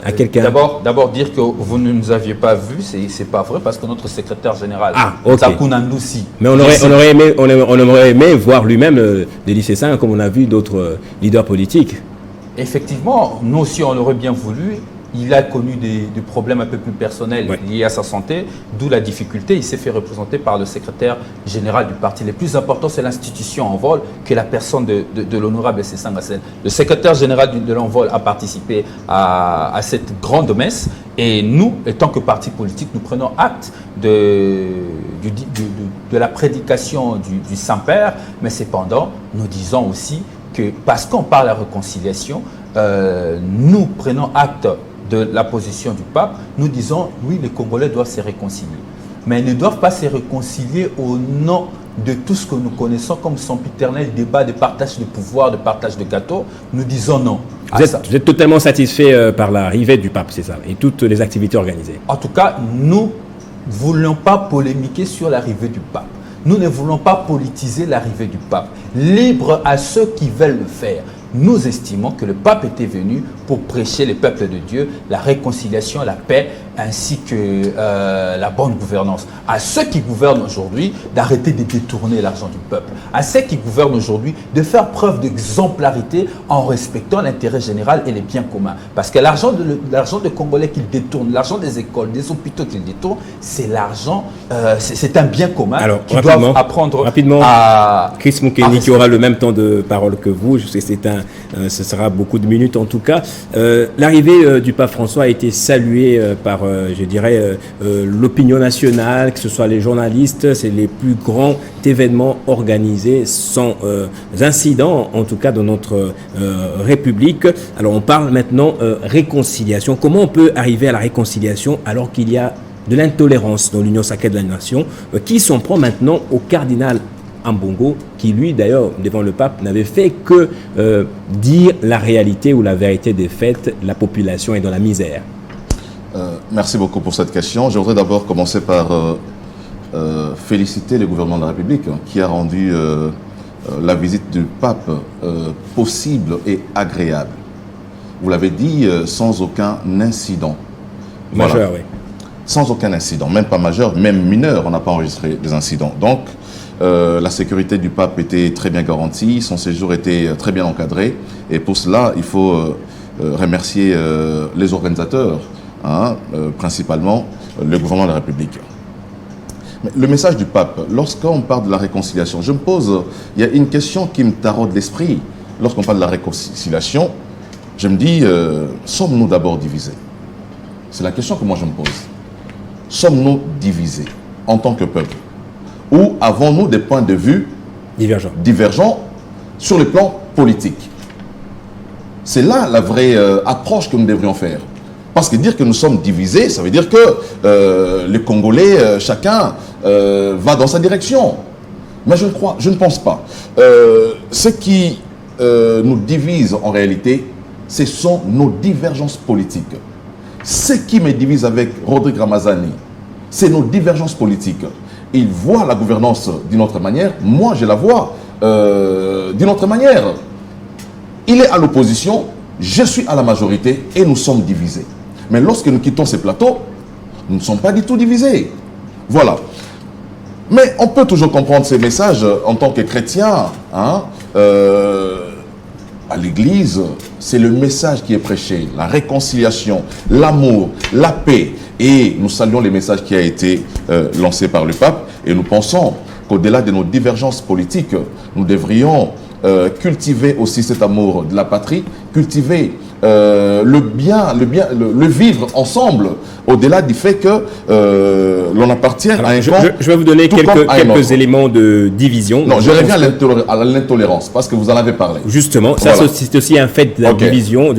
à quelqu'un. D'abord dire que vous ne nous aviez pas vus, c'est pas vrai parce que notre secrétaire général, Sakuna Ndoussi. Mais on aurait aimé voir lui-même Délice Sanga comme on a vu d'autres leaders politiques. Effectivement, nous aussi on aurait bien voulu. il a connu des problèmes un peu plus personnels liés à sa santé, d'où la difficulté. Il s'est fait représenter par le secrétaire général du parti. Le plus important, c'est l'institution Envol que la personne de l'honorable Cessant Ngassene. Le secrétaire général de l'Envol a participé à cette grande messe et nous, en tant que parti politique, nous prenons acte de la prédication du Saint-Père, mais cependant, nous disons aussi que parce qu'on parle de la réconciliation, nous prenons acte de la position du pape, nous disons oui, les Congolais doivent se réconcilier. Mais ils ne doivent pas se réconcilier au nom de tout ce que nous connaissons comme sempiternel débat de partage de pouvoir, de partage de gâteaux. Nous disons non. Vous êtes totalement satisfait par l'arrivée du pape, c'est ça, et toutes les activités organisées? En tout cas, nous ne voulons pas polémiquer sur l'arrivée du pape. Nous ne voulons pas politiser l'arrivée du pape. Libre à ceux qui veulent le faire. Nous estimons que le pape était venu pour prêcher le peuple de Dieu, la réconciliation, la paix, ainsi que la bonne gouvernance. À ceux qui gouvernent aujourd'hui, d'arrêter de détourner l'argent du peuple. À ceux qui gouvernent aujourd'hui, de faire preuve d'exemplarité en respectant l'intérêt général et les biens communs. Parce que l'argent des Congolais qu'ils détournent, l'argent des écoles, des hôpitaux qu'ils détournent, c'est l'argent, c'est un bien commun qu'ils doivent apprendre à... Chris Moukeni, qui aura le même temps de parole que vous, je sais que ce sera beaucoup de minutes en tout cas. L'arrivée du pape François a été saluée par, je dirais, l'opinion nationale, que ce soit les journalistes. C'est les plus grands événements organisés sans incident, en tout cas dans notre République. Alors on parle maintenant réconciliation. Comment on peut arriver à la réconciliation alors qu'il y a de l'intolérance dans l'Union sacrée de la nation? Qui s'en prend maintenant au cardinal Ambongo, qui lui d'ailleurs devant le pape n'avait fait que dire la réalité ou la vérité des faits. La population est dans la misère. Merci beaucoup pour cette question. Je voudrais d'abord commencer par féliciter le gouvernement de la République qui a rendu la visite du pape possible et agréable. Vous l'avez dit, sans aucun incident. Majeur, voilà. Oui. Sans aucun incident, même pas majeur, même mineur, on n'a pas enregistré des incidents. Donc, la sécurité du pape était très bien garantie, son séjour était très bien encadré. Et pour cela, il faut remercier les organisateurs, principalement le gouvernement de la République. Mais le message du pape, lorsqu'on parle de la réconciliation, il y a une question qui me taraude l'esprit. Lorsqu'on parle de la réconciliation, je me dis, sommes-nous d'abord divisés? C'est la question que moi je me pose. Sommes-nous divisés en tant que peuple? Ou avons-nous des points de vue divergents sur le plan politique? C'est là la vraie approche que nous devrions faire. Parce que dire que nous sommes divisés, ça veut dire que les Congolais, chacun va dans sa direction. Mais je ne pense pas. Ce qui nous divise en réalité, ce sont nos divergences politiques. Ce qui me divise avec Rodrigue Ramazani, c'est nos divergences politiques. Il voit la gouvernance d'une autre manière, moi je la vois d'une autre manière. Il est à l'opposition, je suis à la majorité et nous sommes divisés. Mais lorsque nous quittons ces plateaux, nous ne sommes pas du tout divisés. Voilà. Mais on peut toujours comprendre ces messages en tant que chrétien. À l'église, c'est le message qui est prêché, la réconciliation, l'amour, la paix. Et nous saluons les messages qui ont été lancés par le pape. Et nous pensons qu'au-delà de nos divergences politiques, nous devrions cultiver aussi cet amour de la patrie, cultiver le vivre ensemble, au-delà du fait que l'on appartient à un camp. Je vais vous donner quelques éléments de division. Non, je reviens à l'intolérance, parce que vous en avez parlé. Justement, voilà. Ça c'est aussi un fait de la division.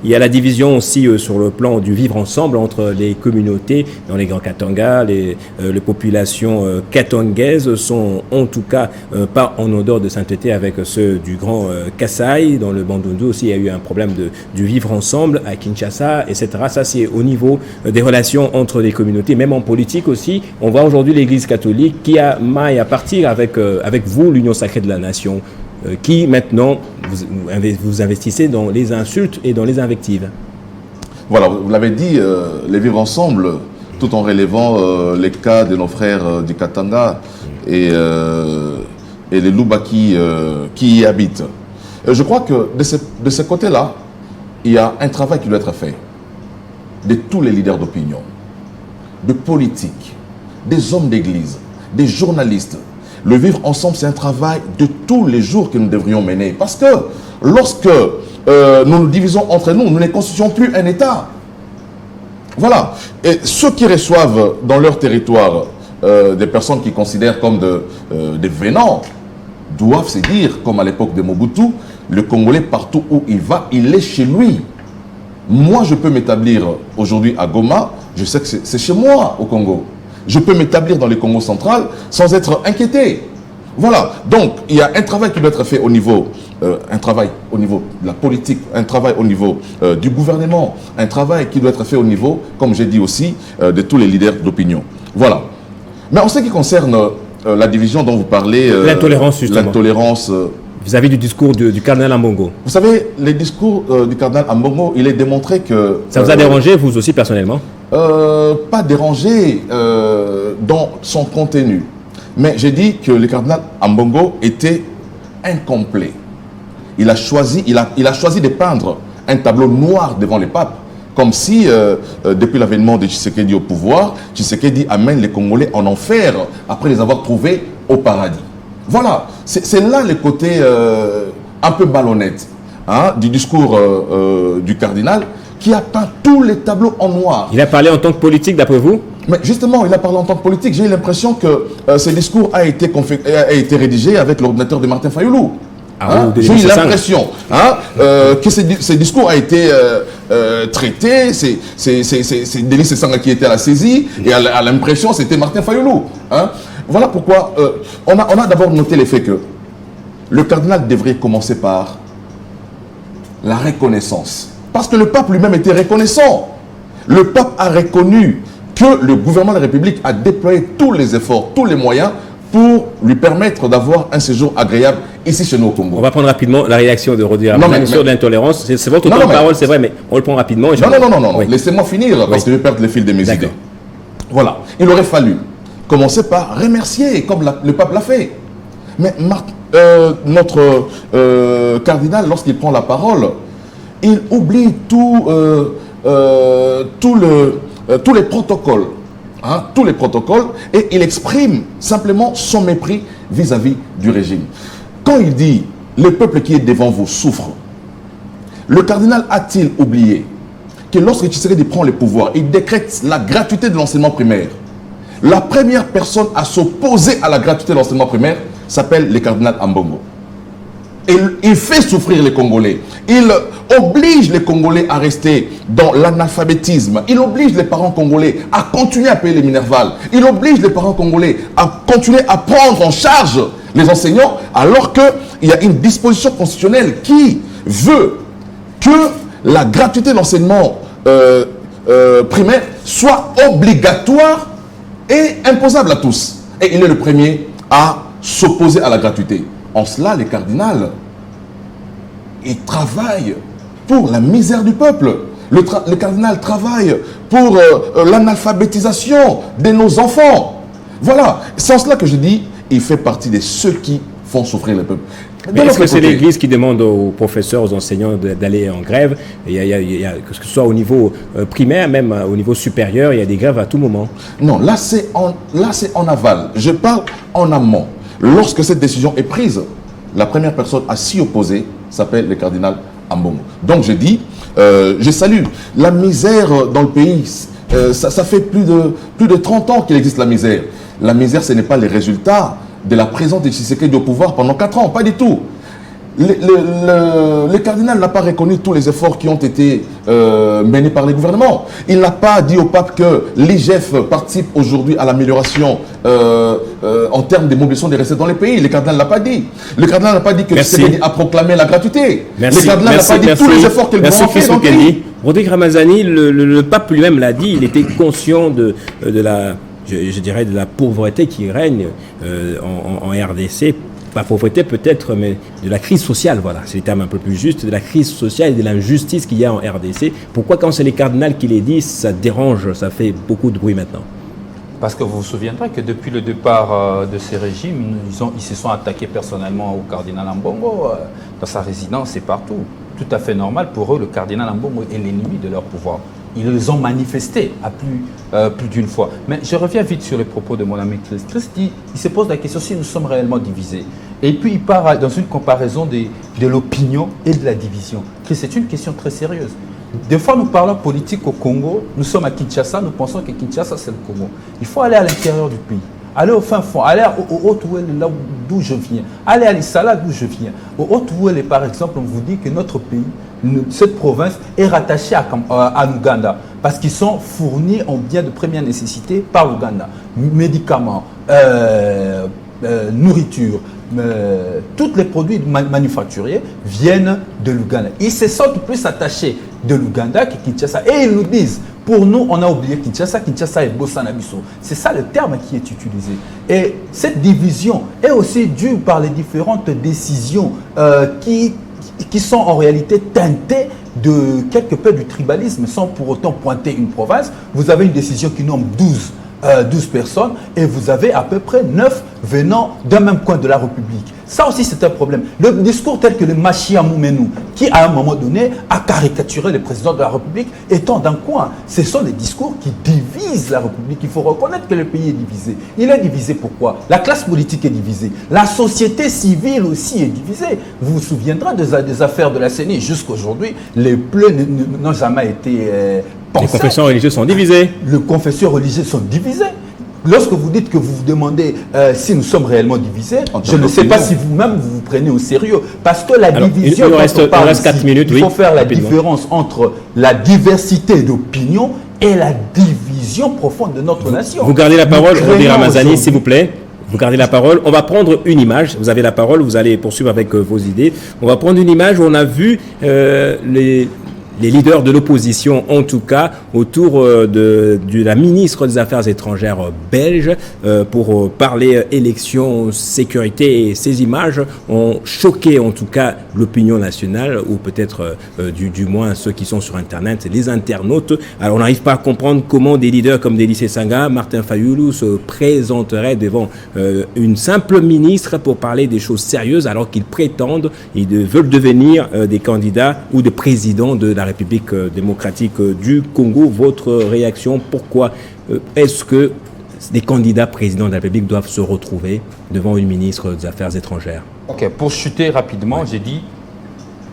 Il y a la division aussi sur le plan du vivre ensemble entre les communautés dans les Grands Katanga. Les populations katangaises sont en tout cas pas en odeur de sainteté avec ceux du Grand Kasaï. Dans le Bandundu aussi, il y a eu un problème du vivre ensemble à Kinshasa, etc. Ça, c'est au niveau des relations entre les communautés, même en politique aussi. On voit aujourd'hui l'Église catholique qui a maille à partir avec vous, l'Union sacrée de la nation, qui maintenant, vous investissez dans les insultes et dans les invectives. Voilà, vous l'avez dit, les vivre ensemble, tout en relevant les cas de nos frères du Katanga et les Luba qui y habitent. Je crois que de ce côté-là, il y a un travail qui doit être fait. de tous les leaders d'opinion, de politiques, des hommes d'église, des journalistes. Le vivre ensemble, c'est un travail de tous les jours que nous devrions mener. Parce que lorsque nous nous divisons entre nous, nous ne constituons plus un État. Voilà. Et ceux qui reçoivent dans leur territoire des personnes qui considèrent comme des venants doivent se dire, comme à l'époque de Mobutu, le Congolais, partout où il va, il est chez lui. Moi, je peux m'établir aujourd'hui à Goma, je sais que c'est chez moi au Congo. Je peux m'établir dans le Congo central sans être inquiété. Voilà. Donc, il y a un travail qui doit être fait au niveau, un travail au niveau de la politique, un travail au niveau du gouvernement, un travail qui doit être fait au niveau, comme j'ai dit aussi, de tous les leaders d'opinion. Voilà. Mais en ce qui concerne la division dont vous parlez, l'intolérance, justement. L'intolérance. Vis-à-vis du discours du cardinal Ambongo. Vous savez, les discours du cardinal Ambongo, il est démontré que... Ça vous a dérangé, vous aussi, personnellement? Pas dérangé dans son contenu. Mais j'ai dit que le cardinal Ambongo était incomplet. Il a choisi de peindre un tableau noir devant les papes, comme si, depuis l'avènement de Tshisekedi au pouvoir, Tshisekedi amène les Congolais en enfer après les avoir trouvés au paradis. Voilà, c'est là le côté un peu malhonnête du discours du cardinal qui a peint tous les tableaux en noir. Il a parlé en tant que politique, d'après vous? Mais justement, il a parlé en tant que politique. J'ai eu l'impression que ce discours a été rédigé avec l'ordinateur de Martin Fayoulou. J'ai eu l'impression que ce discours a été traité, c'est Denis Sessanga qui était à la saisie, et à l'impression c'était Martin Fayoulou. Voilà pourquoi on a d'abord noté l'effet que le cardinal devrait commencer par la reconnaissance. Parce que le pape lui-même était reconnaissant. Le pape a reconnu que le gouvernement de la République a déployé tous les efforts, tous les moyens pour lui permettre d'avoir un séjour agréable ici chez nous au Congo. On va prendre rapidement la réaction de Rodrigue Ramazani sur l'intolérance. C'est votre temps de parole, c'est vrai, mais on le prend rapidement. Non. Oui. Laissez-moi finir, parce que je vais perdre le fil de mes idées. Voilà. Il aurait fallu commencer par remercier, comme le pape l'a fait. Mais notre cardinal, lorsqu'il prend la parole, il oublie tous les protocoles. Tous les protocoles, et il exprime simplement son mépris vis-à-vis du régime. Quand il dit « le peuple qui est devant vous souffre », le cardinal a-t-il oublié que lorsque Tshisekedi prend le pouvoir, il décrète la gratuité de l'enseignement primaire? La première personne à s'opposer à la gratuité de l'enseignement primaire s'appelle le cardinal Ambongo. Et il fait souffrir les Congolais. Il oblige les Congolais à rester dans l'analphabétisme. Il oblige les parents congolais à continuer à payer les minervales. Il oblige les parents congolais à continuer à prendre en charge les enseignants, alors qu'il y a une disposition constitutionnelle qui veut que la gratuité de l'enseignement primaire soit obligatoire et imposable à tous. Et il est le premier à s'opposer à la gratuité. En cela, les cardinals, ils travaillent pour la misère du peuple. Le cardinal travaille pour l'analphabétisation de nos enfants. Voilà. C'est en cela que je dis, il fait partie de ceux qui font souffrir le peuple. Est-ce que c'est l'Église qui demande aux professeurs, aux enseignants d'aller en grève? Que ce soit au niveau primaire, même au niveau supérieur, il y a des grèves à tout moment. Non, là c'est en aval. Je parle en amont. Lorsque cette décision est prise, la première personne à s'y opposer s'appelle le cardinal Ambongo. Donc je dis, je salue la misère dans le pays. Ça fait plus de 30 ans qu'il existe la misère. La misère, ce n'est pas le résultat de la présence de Tshisekedi au pouvoir pendant 4 ans, pas du tout. Le cardinal n'a pas reconnu tous les efforts qui ont été menés par les gouvernements. Il n'a pas dit au pape que l'IGF participe aujourd'hui à l'amélioration en termes de mobilisation des recettes dans les pays. Le cardinal ne l'a pas dit. Le cardinal n'a pas dit que Tshisekedi a proclamé la gratuité. Le cardinal n'a pas dit tous les efforts que le gouvernement fait dans le pays. Rodrigue Ramazani, le pape lui-même l'a dit, il était conscient de la... Je dirais de la pauvreté qui règne en RDC, pas pauvreté peut-être, mais de la crise sociale, voilà, c'est le terme un peu plus juste, de la crise sociale et de l'injustice qu'il y a en RDC. Pourquoi quand c'est les cardinals qui les disent, ça dérange, ça fait beaucoup de bruit maintenant? Parce que vous vous souviendrez que depuis le départ de ces régimes, ils se sont attaqués personnellement au cardinal Ambongo, dans sa résidence et partout. Tout à fait normal pour eux, le cardinal Ambongo est l'ennemi de leur pouvoir. Ils les ont manifestés à plus d'une fois. Mais je reviens vite sur les propos de mon ami Chris. Chris dit, il se pose la question si nous sommes réellement divisés. Et puis il part dans une comparaison de l'opinion et de la division. Chris, c'est une question très sérieuse. Des fois, nous parlons politique au Congo, nous sommes à Kinshasa, nous pensons que Kinshasa, c'est le Congo. Il faut aller à l'intérieur du pays, aller au fin fond, aller au Haut-Ouélé, là d'où je viens, aller à l'Issala, d'où je viens. Au Haut-Ouélé, par exemple, on vous dit que notre pays, cette province, est rattachée à l'Ouganda, parce qu'ils sont fournis en biens de première nécessité par l'Ouganda. Médicaments, nourriture, tous les produits manufacturiers viennent de l'Ouganda. Ils se sentent plus attachés de l'Ouganda que Kinshasa. Et ils nous disent, pour nous, on a oublié Kinshasa, Kinshasa est Bossanabiso. C'est ça le terme qui est utilisé. Et cette division est aussi due par les différentes décisions qui sont en réalité teintées de quelque peu du tribalisme, sans pour autant pointer une province. Vous avez une décision qui nomme 12 personnes et vous avez à peu près 9 venant d'un même coin de la République. Ça aussi, c'est un problème. Le discours tel que le Machia Moumenou, qui à un moment donné a caricaturé le président de la République étant d'un coin, ce sont des discours qui divisent la République. Il faut reconnaître que le pays est divisé. Il est divisé pourquoi? La classe politique est divisée. La société civile aussi est divisée. Vous vous souviendrez des affaires de la CENI. Jusqu'aujourd'hui, les plaies n'ont jamais été pensées. Les confessions religieuses sont divisées. Les confessions religieuses sont divisées. Lorsque vous dites que vous vous demandez si nous sommes réellement divisés, je ne sais pas si vous-même vous prenez au sérieux. Parce que la division, il reste 4 minutes, il faut faire la différence entre la diversité d'opinion et la division profonde de notre nation. Vous gardez la parole, Rodé Ramazani, s'il vous plaît. Vous gardez la parole. On va prendre une image. Vous avez la parole, vous allez poursuivre avec vos idées. On va prendre une image où on a vu les leaders de l'opposition, en tout cas, autour de la ministre des Affaires étrangères belge, pour parler élections, sécurité. Et ces images ont choqué, en tout cas, l'opinion nationale, ou peut-être du moins ceux qui sont sur Internet, les internautes. Alors, on n'arrive pas à comprendre comment des leaders comme Délice Sanga, Martin Fayoulou se présenteraient devant une simple ministre pour parler des choses sérieuses, alors qu'ils prétendent, ils veulent devenir des candidats ou des présidents de la République démocratique du Congo. Votre réaction, pourquoi est-ce que des candidats présidents de la République doivent se retrouver devant une ministre des Affaires étrangères? Ok, pour chuter rapidement, j'ai dit,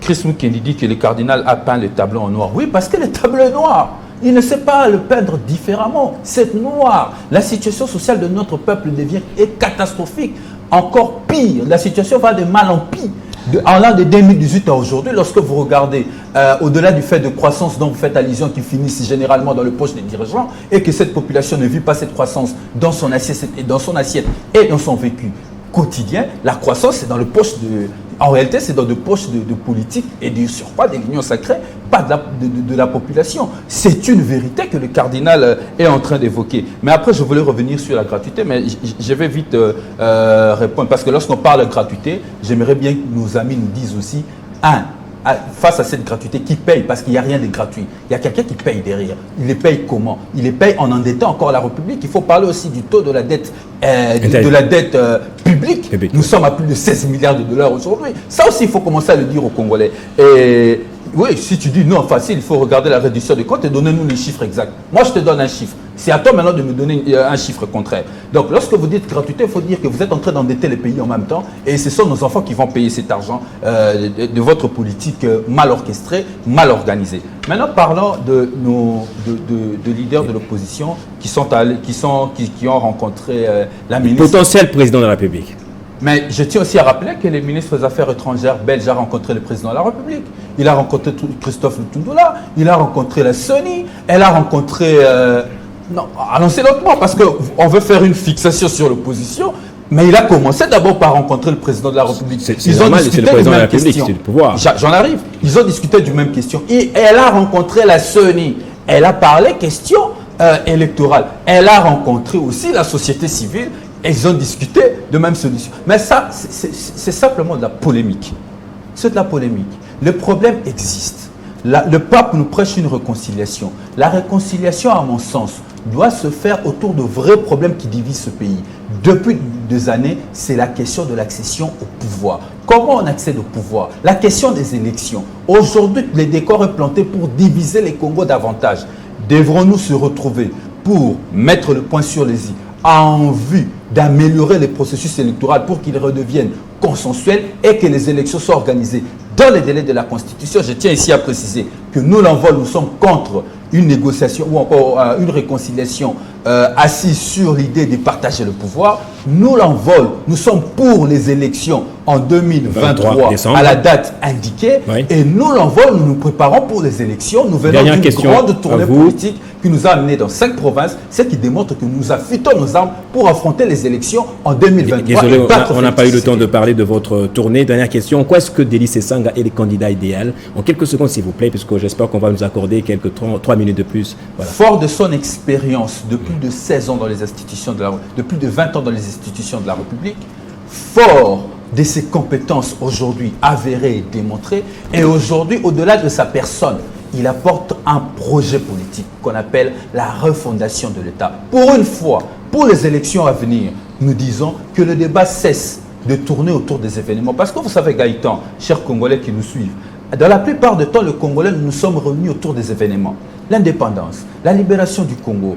Chris Mukendi dit que le cardinal a peint le tableau en noir. Oui, parce que le tableau est noir. Il ne sait pas le peindre différemment. C'est noir. La situation sociale de notre peuple est catastrophique. Encore pire, la situation va de mal en pire. En l'an de 2018 à aujourd'hui, lorsque vous regardez au-delà du fait de croissance dont vous faites allusion qui finissent généralement dans le poche des dirigeants et que cette population ne vit pas cette croissance dans son assiette et dans son vécu quotidien, la croissance c'est dans le poche en réalité c'est dans le poche de politique et du surcroît de l'union sacrée, pas de la population. C'est une vérité que le cardinal est en train d'évoquer. Mais après je voulais revenir sur la gratuité, mais je vais vite répondre parce que lorsqu'on parle de gratuité, j'aimerais bien que nos amis nous disent aussi face à cette gratuité, qui paye? Parce qu'il n'y a rien de gratuit. Il y a quelqu'un qui paye derrière. Il les paye comment? Il les paye en endettant encore la République. Il faut parler aussi du taux de la dette, publique. Nous sommes à plus de 16 milliards de dollars aujourd'hui. Ça aussi, il faut commencer à le dire aux Congolais. Et oui, si tu dis non, facile, il faut regarder la réduction des comptes et donner-nous les chiffres exacts. Moi, je te donne un chiffre. C'est à toi maintenant de me donner un chiffre contraire. Donc, lorsque vous dites gratuité, il faut dire que vous êtes en train d'endetter les pays en même temps et ce sont nos enfants qui vont payer cet argent de votre politique mal orchestrée, mal organisée. Maintenant, parlons de leaders de l'opposition qui ont rencontré la ministre. Potentiel président de la République. Mais je tiens aussi à rappeler que le ministre des Affaires étrangères belge a rencontré le président de la République. Il a rencontré Christophe Lutundula, il a rencontré la CENI, elle a rencontré... non, annoncez lentement parce qu'on veut faire une fixation sur l'opposition. Mais il a commencé d'abord par rencontrer le président de la République. Ils ont discuté du même question. C'est le pouvoir. J'en arrive. Ils ont discuté du même question. Et elle a rencontré la CENI. Elle a parlé question électorale. Elle a rencontré aussi la société civile. Et ils ont discuté de même solution. Mais ça, c'est simplement de la polémique. C'est de la polémique. Le problème existe. Le pape nous prêche une réconciliation. La réconciliation, à mon sens, doit se faire autour de vrais problèmes qui divisent ce pays. Depuis des années, c'est la question de l'accession au pouvoir. Comment on accède au pouvoir? La question des élections. Aujourd'hui, le décor est planté pour diviser les Congos davantage. devrons-nous se retrouver pour mettre le point sur les i en vue d'améliorer les processus électoraux pour qu'ils redeviennent consensuels et que les élections soient organisées dans les délais de la Constitution? Je tiens ici à préciser que nous sommes contre une négociation ou encore une réconciliation assise sur l'idée de partager le pouvoir. Nous sommes pour les élections en 2023 à la date indiquée. Oui. Et nous nous préparons pour les élections. Nous venons d'une grande tournée politique qui nous a amenés dans 5 provinces, ce qui démontre que nous affûtons nos armes pour affronter les élections en 2023. Désolé, on n'a pas eu le temps de parler de votre tournée. Dernière question, quoi est-ce que Denis Sesanga est le candidat idéal? En quelques secondes, s'il vous plaît, puisque j'espère qu'on va nous accorder quelques 3 minutes de plus. Voilà. Fort de son expérience de plus de 16 ans dans les institutions de plus de 20 ans dans les institutions de la République, fort de ses compétences aujourd'hui avérées et démontrées, et aujourd'hui, au-delà de sa personne, il apporte un projet politique qu'on appelle la refondation de l'État. Pour une fois, pour les élections à venir, nous disons que le débat cesse de tourner autour des événements. Parce que vous savez, Gaëtan, chers Congolais qui nous suivent, dans la plupart du temps, les Congolais, nous sommes réunis autour des événements. L'indépendance, la libération du Congo,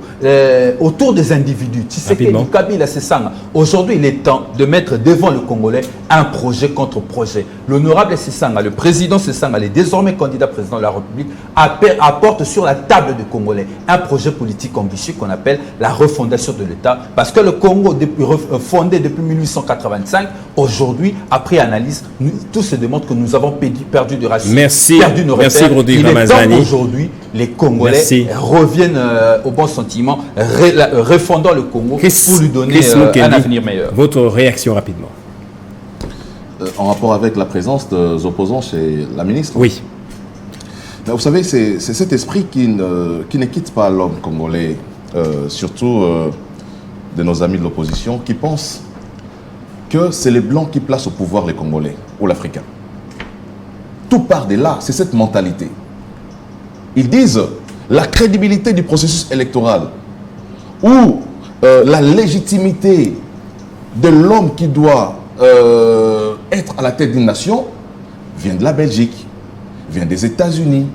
autour des individus. Tshisekedi, Kabila, Sesanga. Aujourd'hui, il est temps de mettre devant le Congolais un projet contre projet. L'honorable Sesanga, le président Sesanga, le désormais candidat président de la République, apporte sur la table des Congolais un projet politique ambitieux qu'on appelle la refondation de l'État. Parce que le Congo, fondé depuis 1885, aujourd'hui, après analyse, tout se démontre que nous avons perdu de racines, perdu nos repères. Il est temps aujourd'hui, les Congolais reviennent au bon sentiment, refondant le Congo pour lui donner un avenir meilleur. Votre réaction rapidement. En rapport avec la présence des opposants chez la ministre? Oui. Vous savez, c'est cet esprit qui ne quitte pas l'homme congolais, surtout de nos amis de l'opposition, qui pensent que c'est les Blancs qui placent au pouvoir les Congolais ou l'Africain. Tout part de là, c'est cette mentalité. Ils disent la crédibilité du processus électoral ou la légitimité de l'homme qui doit être à la tête d'une nation vient de la Belgique, vient des États-Unis,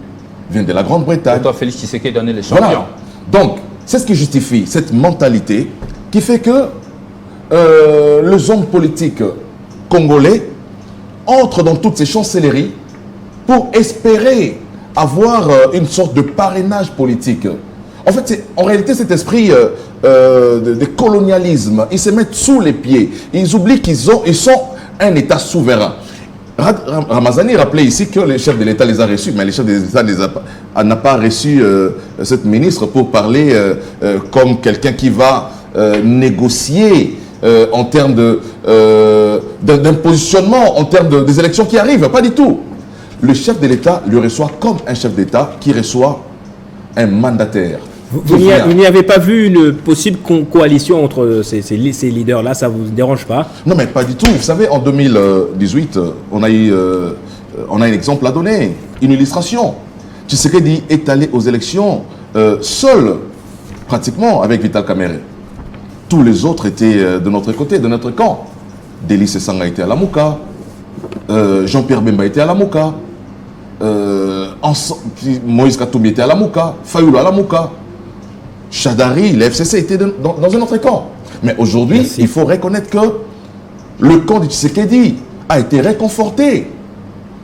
vient de la Grande-Bretagne. Toi, Félix Tshisekedi donné les champions. Voilà. Donc, c'est ce qui justifie cette mentalité qui fait que les hommes politiques congolais entrent dans toutes ces chancelleries pour espérer avoir une sorte de parrainage politique. En fait, en réalité, cet esprit de colonialisme, ils se mettent sous les pieds. Ils oublient qu'ils sont un État souverain. Ramazani rappelait ici que le chef de l'État les a reçus, mais le chef de l'État n'a pas reçu cette ministre pour parler comme quelqu'un qui va négocier en termes d'un positionnement, en termes des élections qui arrivent. Pas du tout. Le chef de l'État le reçoit comme un chef d'État qui reçoit un mandataire. Vous n'y avez pas vu une possible coalition entre ces leaders-là? Ça ne vous dérange pas? Non, mais pas du tout. Vous savez, en 2018, on a un exemple à donner, une illustration. Tshisekedi est allé aux élections seul, pratiquement, avec Vital Kamerhe. Tous les autres étaient de notre côté, de notre camp. Denis Sesanga était à la Mouka. Jean-Pierre Bemba était à la Mouka. Moïse Katumbi était à la Mouka. Fayulu à la Mouka. Chadari, l'FCC était dans un autre camp. Mais aujourd'hui, il faut reconnaître que le camp de Tshisekedi a été réconforté.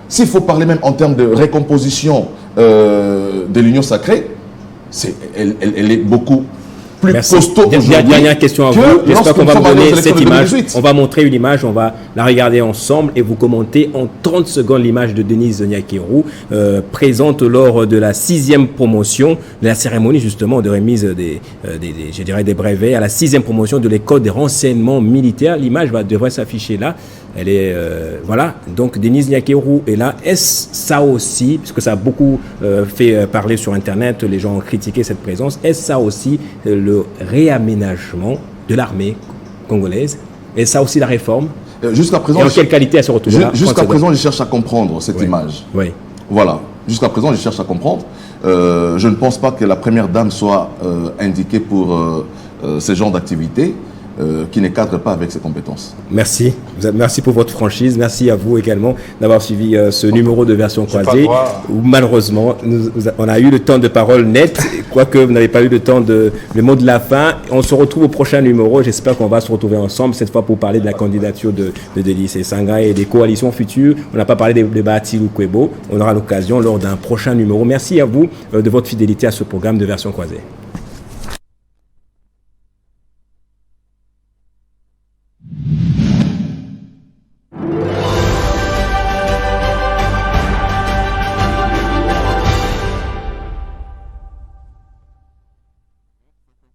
S'il faut parler même en termes de récomposition de l'Union sacrée, elle est beaucoup plus costaud aujourd'hui. Dernière question à vous. J'espère qu'on va vous donner cette image. On va montrer une image, on va la regarder ensemble et vous commenter en 30 secondes l'image de Denis Nyakeru, présente lors de la 6e promotion de la cérémonie justement de remise des brevets à la 6e promotion de l'école des renseignements militaires. L'image devrait s'afficher là. Elle est voilà, donc Denis Nyakeru est là. Est-ce ça aussi, puisque ça a beaucoup fait parler sur Internet, les gens ont critiqué cette présence, est-ce ça aussi le réaménagement de l'armée congolaise? Est-ce ça aussi la réforme? Jusqu'à présent, et en quelle qualité elle se retrouve là? Jusqu'à présent, je cherche à comprendre cette image. Oui. Voilà, jusqu'à présent, je cherche à comprendre. Je ne pense pas que la première dame soit indiquée pour ce genre d'activité. qui ne cadre pas avec ses compétences. Merci. Merci pour votre franchise. Merci à vous également d'avoir suivi ce numéro de Version Croisée. Où malheureusement, on a eu le temps de parole net, quoique vous n'avez pas eu le temps de le mot de la fin. On se retrouve au prochain numéro. J'espère qu'on va se retrouver ensemble, cette fois pour parler de la candidature de Délice Essanga et des coalitions futures. On n'a pas parlé des débats Atilou Kwebo. On aura l'occasion lors d'un prochain numéro. Merci à vous de votre fidélité à ce programme de Version Croisée.